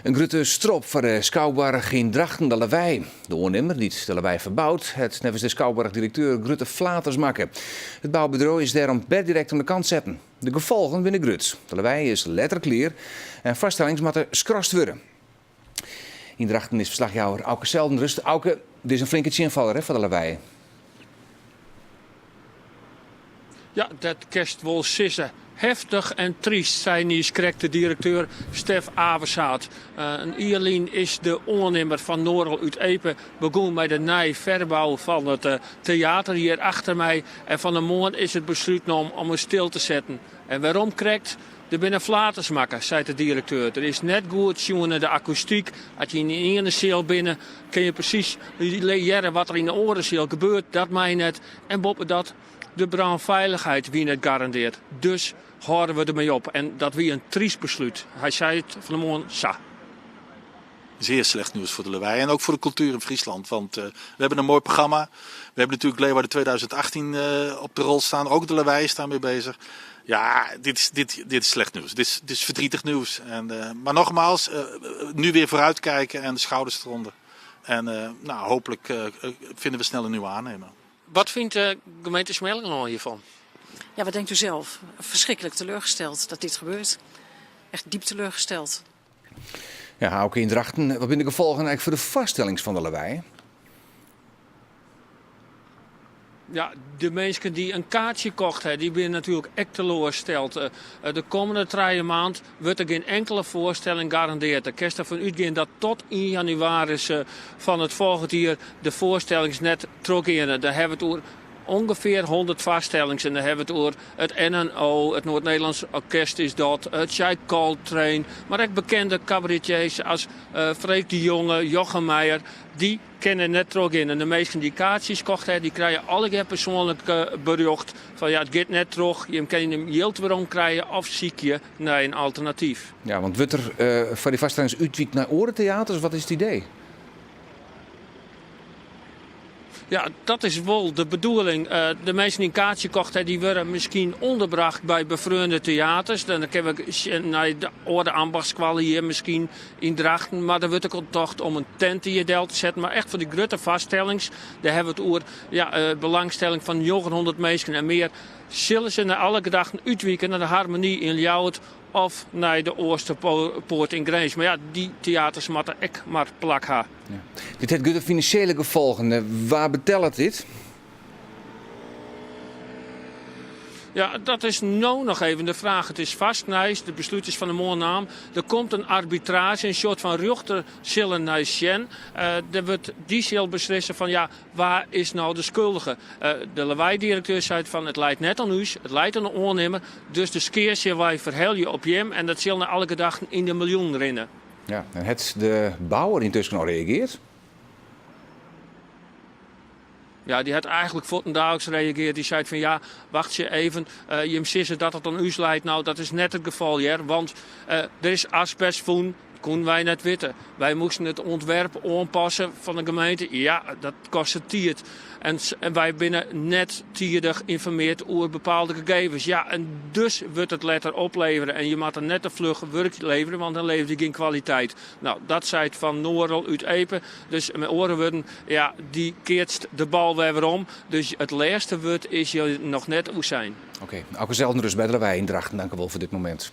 Een grote strop voor de Schouwburg in Drachten, de Lawaai. De ondernemer die de Lawaai verbouwt, het nevens de Schouwburg-directeur grote flaters maken. Het bouwbedrijf is daarom per direct aan de kant zetten. De gevolgen binnen grut. De Lawaai is letterlijk leer en vaststellings moeten skrast worden. In Drachten is verslagjouwer Auke Zeldenrust. Auke, dit is een flinke invaller voor de Lawaai. Ja, dat kerst wel sissen. Heftig en triest, zei de directeur Stef Aversaat. Een Ierlien is de ondernemer van Noorl uit Epe. Begon met de verbouw van het theater hier achter mij. En van de morgen is het besluit om het stil te zetten. En waarom krijgt? Er binnen flaters maken, zei de directeur. Er is net goed jongen de akoestiek. Als je in de ene cel binnen, kun je precies leren wat er in de andere cel gebeurt. Dat mij net. En boven dat, de brandveiligheid wie net garandeert. Dus houden we ermee op. En dat wie een triest besluit. Hij zei het van de morgen, sa. Zeer slecht nieuws voor de Lawaai en ook voor de cultuur in Friesland. Want we hebben een mooi programma. We hebben natuurlijk Leeuwarden 2018 op de rol staan. Ook de Lawaai is daarmee bezig. Ja, dit is slecht nieuws. Dit is verdrietig nieuws. Maar nogmaals, nu weer vooruitkijken en de schouders eronder. En hopelijk vinden we snel een nieuwe aannemer. Wat vindt de gemeente Smelengen hiervan? Ja, wat denkt u zelf? Verschrikkelijk teleurgesteld dat dit gebeurt. Echt diep teleurgesteld. Ja, Auke in Drachten. Wat zijn de gevolgen eigenlijk voor de vaststellings van de Lawaai? Ja, de mensen die een kaartje kochten, die zijn natuurlijk echt teleurgesteld. De komende 3 maanden wordt er geen enkele voorstelling garandeerd. De kerst ervan uitgaan dat tot 1 januari van het volgende jaar de voorstellings net terugkeren. Daar hebben we het over ongeveer 100 vaststellingen. En dan hebben we het over het NNO, het Noord-Nederlands Orkest is dat, het Shai Coltrane. Maar ook bekende cabaretiers als Freek de Jonge, Jochem Meijer, die kennen net terug in. En de meesten die kaartjes kochten, die krijgen alle keer persoonlijk bericht van ja, het gaat net terug. Je kan hem heel waarom krijgen of ziek je naar een alternatief. Ja, want wordt er voor die vaststellings uitwiekt naar orentheaters? Wat is het idee? Ja, dat is wel de bedoeling. De mensen die een kaartje kochten, die worden misschien onderbracht bij bevreunde theaters. Dan kunnen we naar de Orde Ambachtskwallen hier misschien in Drachten. Maar dan wordt ook gedacht om een tent in je deel te zetten. Maar echt voor die grote vaststellings, daar hebben we het over belangstelling van 900 mensen en meer. Zullen ze naar alle gedachten uitwieken naar de Harmonie in Ljouwert of naar de Oosterpoort in Grijns. Maar ja, die theaters moeten ook maar plak hebben. Ja. Dit heeft goede financiële gevolgen. Waar betelt dit? Ja, dat is nou nog even de vraag. Het is vastnijs, de besluit is van de morgennaam. Er komt een arbitrage, een soort van ruchter zullen naar Sjen. Die zal beslissen van ja, waar is nou de schuldige? De Lawaai-directeur zei van het leidt net aan huis, het leidt aan de ondernemer. Dus de skeer zullen wij verhelden op hem en dat zal naar alle gedachten in de miljoen rennen. Ja, en heeft de bouwer intussen al gereageerd? Ja, die had eigenlijk voortendaags gereageerd. Die zei van ja, wacht je even. Je ziet dat het aan u leidt. Nou, dat is net het geval hier. Want er is asbestvoen. Konden wij net weten. Wij moesten het ontwerp aanpassen van de gemeente. Ja, dat kostte tijd. En wij binnen net tijdig geïnformeerd over bepaalde gegevens. Ja, en dus wordt het letter opleveren. En je moet er net een vlug werk leveren, want dan levert hij geen kwaliteit. Nou, dat zei het van Noorl uit Epe. Dus met oren worden, ja, die keert de bal weer om. Dus het laatste woord is je nog net hoe zijn. Oké, Auke Zeldenrust bij de Lawaai in Drachten. Dank u wel voor dit moment.